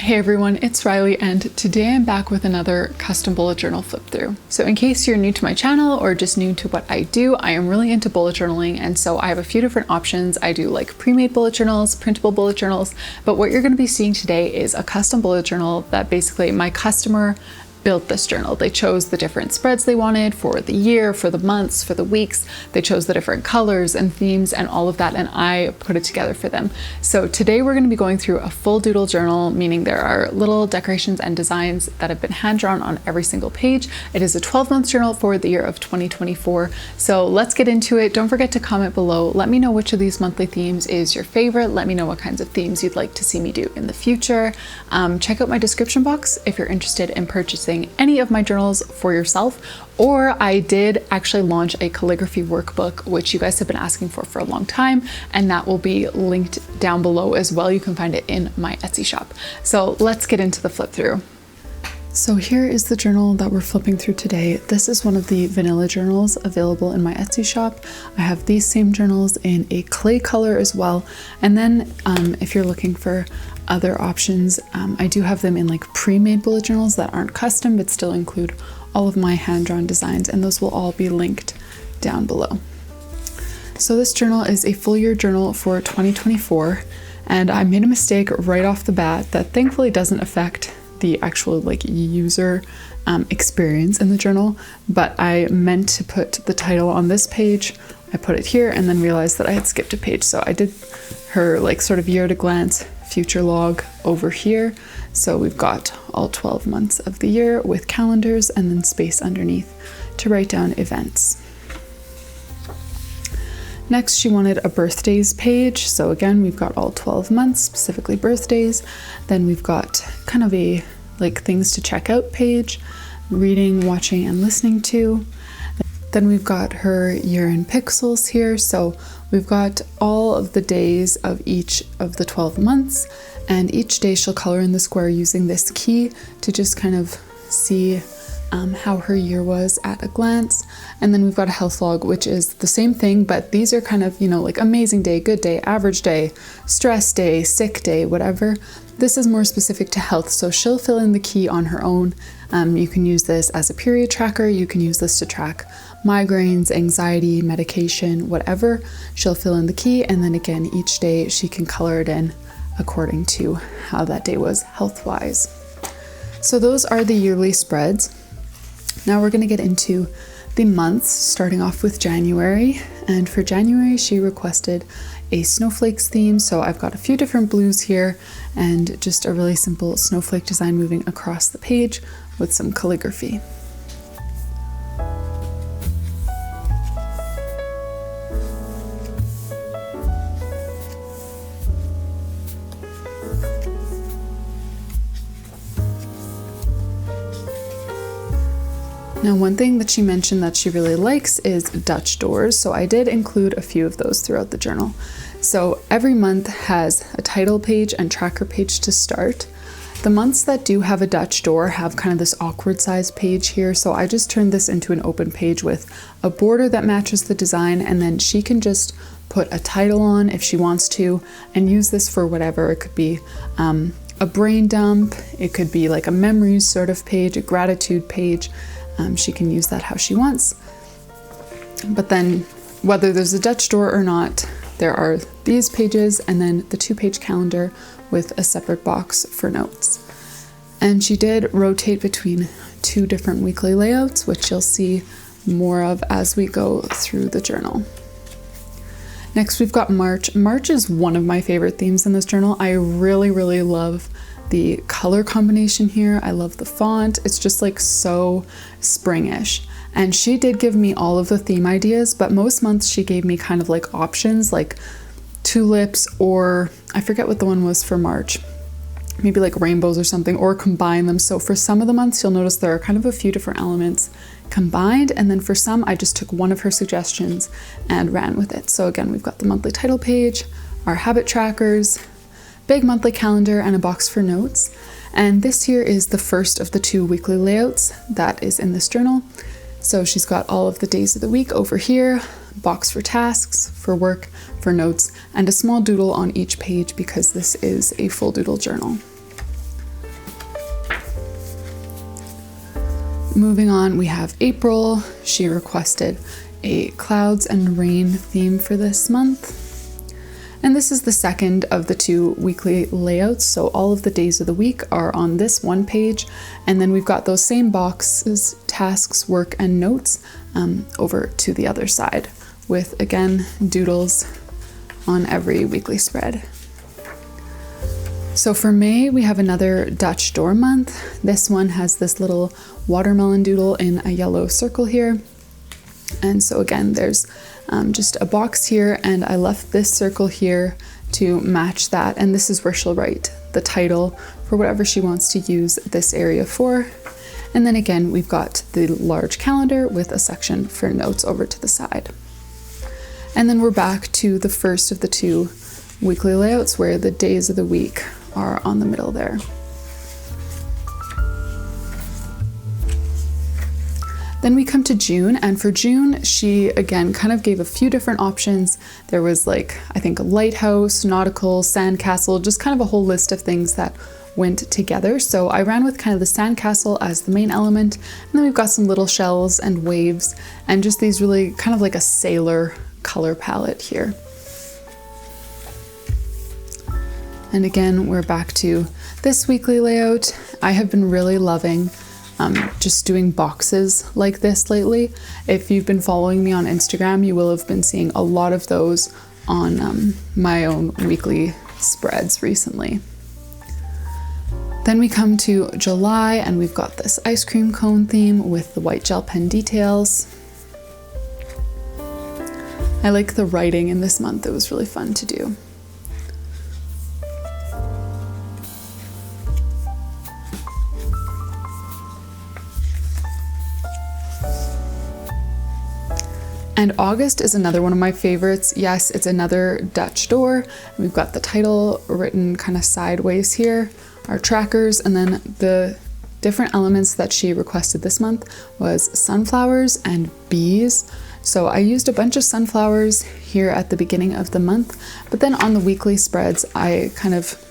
Hey everyone, it's Rylee, and today I'm back with another custom bullet journal flip through. So in case you're new to my channel or just new to what I do, I am really into bullet journaling, and so I have a few different options. I do like pre-made bullet journals, printable bullet journals, but what you're going to be seeing today is a custom bullet journal that basically my customer built this journal. They chose the different spreads they wanted for the year, for the months, for the weeks. They chose the different colors and themes and all of that, and I put it together for them. So today we're going to be going through a full doodle journal, meaning there are little decorations and designs that have been hand drawn on every single page. It is a 12-month journal for the year of 2024. So let's get into it. Don't forget to comment below. Let me know which of these monthly themes is your favorite. Let me know what kinds of themes you'd like to see me do in the future. Check out my description box if you're interested in purchasing any of my journals for yourself, or I did actually launch a calligraphy workbook, which you guys have been asking for a long time, and that will be linked down below as well. You can find it in my Etsy shop. So let's get into the flip through. So here is the journal that we're flipping through today. This is one of the vanilla journals available in my Etsy shop. I have these same journals in a clay color as well. And then if you're looking for other options, I do have them in like pre-made bullet journals that aren't custom but still include all of my hand-drawn designs, and those will all be linked down below. So this journal is a full year journal for 2024, and I made a mistake right off the bat that thankfully doesn't affect the actual like user experience in the journal, but I meant to put the title on this page. I put it here and then realized that I had skipped a page, so I did her like sort of year at a glance future log over here. So we've got all 12 months of the year with calendars and then space underneath to write down events. Next, she wanted a birthdays page. So again, we've got all 12 months, specifically birthdays. Then we've got kind of a like things to check out page, reading, watching, and listening to. Then we've got her year in pixels here. So we've got all of the days of each of the 12 months, and each day she'll color in the square using this key to just kind of see how her year was at a glance. And then we've got a health log, which is the same thing, but these are kind of, you know, like amazing day, good day, average day, stress day, sick day, whatever. This is more specific to health, so she'll fill in the key on her own. You can use this as a period tracker. You can use this to track migraines, anxiety, medication, whatever. She'll fill in the key, and then again, each day she can color it in according to how that day was health-wise. So those are the yearly spreads. Now we're going to get into the months, starting off with January. And for January, she requested a snowflakes theme. So I've got a few different blues here and just a really simple snowflake design moving across the page with some calligraphy. Now, one thing that she mentioned that she really likes is Dutch doors, so I did include a few of those throughout the journal. So every month has a title page and tracker page to start. The months that do have a Dutch door have kind of this awkward size page here, so I just turned this into an open page with a border that matches the design, and then she can just put a title on if she wants to and use this for whatever. It could be a brain dump, it could be like a memories sort of page, a gratitude page. She can use that how she wants. But then whether there's a Dutch door or not, there are these pages and then the 2-page calendar with a separate box for notes. And she did rotate between 2 different weekly layouts, which you'll see more of as we go through the journal. Next, we've got March. March is one of my favorite themes in this journal. I really, really love the color combination here. I love the font. It's just like so springish. And she did give me all of the theme ideas, but most months she gave me kind of like options like tulips, or I forget what the one was for March, maybe like rainbows or something, or combine them. So for some of the months, you'll notice there are kind of a few different elements combined. And then for some, I just took one of her suggestions and ran with it. So again, we've got the monthly title page, our habit trackers, big monthly calendar, and a box for notes. And this here is the first of the 2 weekly layouts that is in this journal. So she's got all of the days of the week over here, box for tasks, for work, for notes, and a small doodle on each page because this is a full doodle journal. Moving on, we have April. She requested a clouds and rain theme for this month. And this is the second of the 2 weekly layouts. So all of the days of the week are on this one page. And then we've got those same boxes, tasks, work, and notes over to the other side with, again, doodles on every weekly spread. So for May, we have another Dutch door month. This one has this little watermelon doodle in a yellow circle here. And so again, there's just a box here, and I left this circle here to match that. And this is where she'll write the title for whatever she wants to use this area for. And then again, we've got the large calendar with a section for notes over to the side. And then we're back to the first of the 2 weekly layouts where the days of the week are on the middle there. Then we come to June, and for June, she again kind of gave a few different options. There was like, I think, a lighthouse, nautical, sandcastle, just kind of a whole list of things that went together. So I ran with kind of the sandcastle as the main element, and then we've got some little shells and waves, and just these really kind of like a sailor color palette here. And again, we're back to this weekly layout. I have been really loving just doing boxes like this lately. If you've been following me on Instagram, you will have been seeing a lot of those on my own weekly spreads recently. Then we come to July, and we've got this ice cream cone theme with the white gel pen details. I like the writing in this month. It was really fun to do. And August is another one of my favorites. Yes, it's another Dutch door. We've got the title written kind of sideways here, our trackers, and then the different elements that she requested this month was sunflowers and bees. So I used a bunch of sunflowers here at the beginning of the month, but then on the weekly spreads, I kind of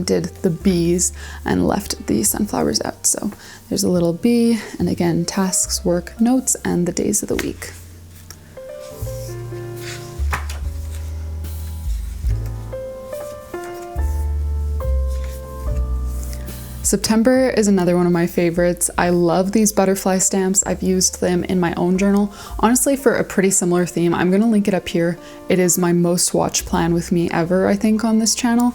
did the bees and left the sunflowers out. So there's a little bee, and again, tasks, work, notes, and the days of the week. September is another one of my favorites. I love these butterfly stamps. I've used them in my own journal, honestly, for a pretty similar theme. I'm gonna link it up here. It is my most watched plan with me ever, I think, on this channel.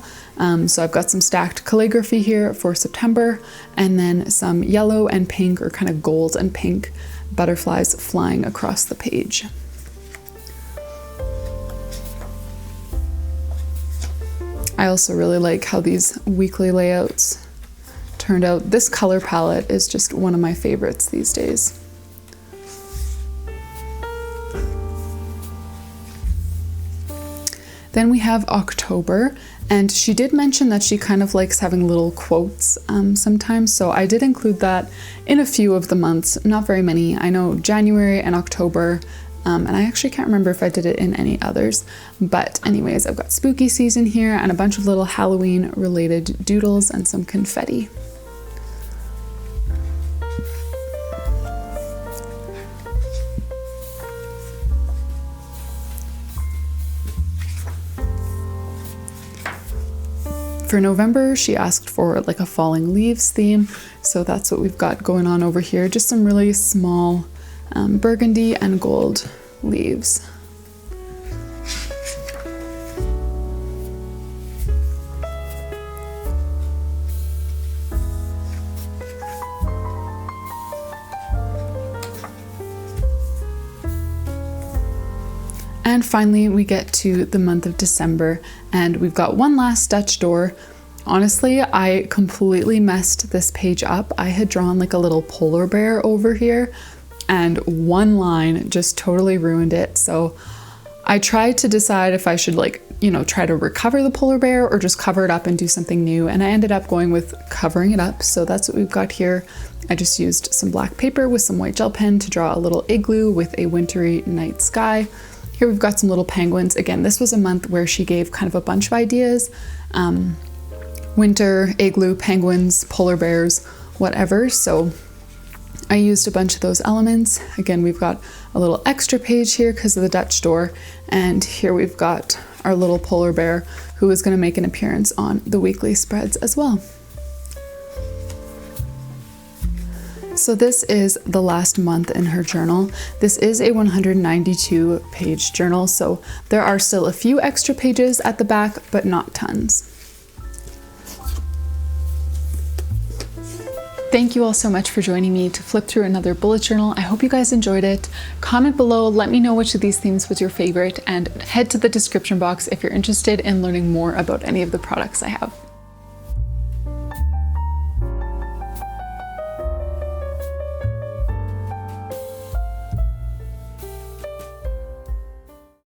So I've got some stacked calligraphy here for September, and then some yellow and pink, or kind of gold and pink butterflies flying across the page. I also really like how these weekly layouts turned out. This color palette is just one of my favorites these days. Then we have October, and she did mention that she kind of likes having little quotes sometimes, so I did include that in a few of the months, not very many. I know January and October, and I actually can't remember if I did it in any others, but anyways, I've got spooky season here and a bunch of little Halloween related doodles and some confetti. For November, she asked for like a falling leaves theme, so that's what we've got going on over here. Just some really small burgundy and gold leaves. And finally, we get to the month of December, and we've got one last Dutch door. Honestly, I completely messed this page up. I had drawn like a little polar bear over here, and one line just totally ruined it. So I tried to decide if I should try to recover the polar bear or just cover it up and do something new. And I ended up going with covering it up. So that's what we've got here. I just used some black paper with some white gel pen to draw a little igloo with a wintry night sky. Here we've got some little penguins. Again, this was a month where she gave kind of a bunch of ideas. Winter, igloo, penguins, polar bears, whatever. So I used a bunch of those elements. Again, we've got a little extra page here because of the Dutch door, and here we've got our little polar bear who is going to make an appearance on the weekly spreads as well. So this is the last month in her journal. This is a 192 page journal, so there are still a few extra pages at the back, but not tons. Thank you all so much for joining me to flip through another bullet journal. I hope you guys enjoyed it. Comment below, let me know which of these themes was your favorite, and head to the description box if you're interested in learning more about any of the products I have.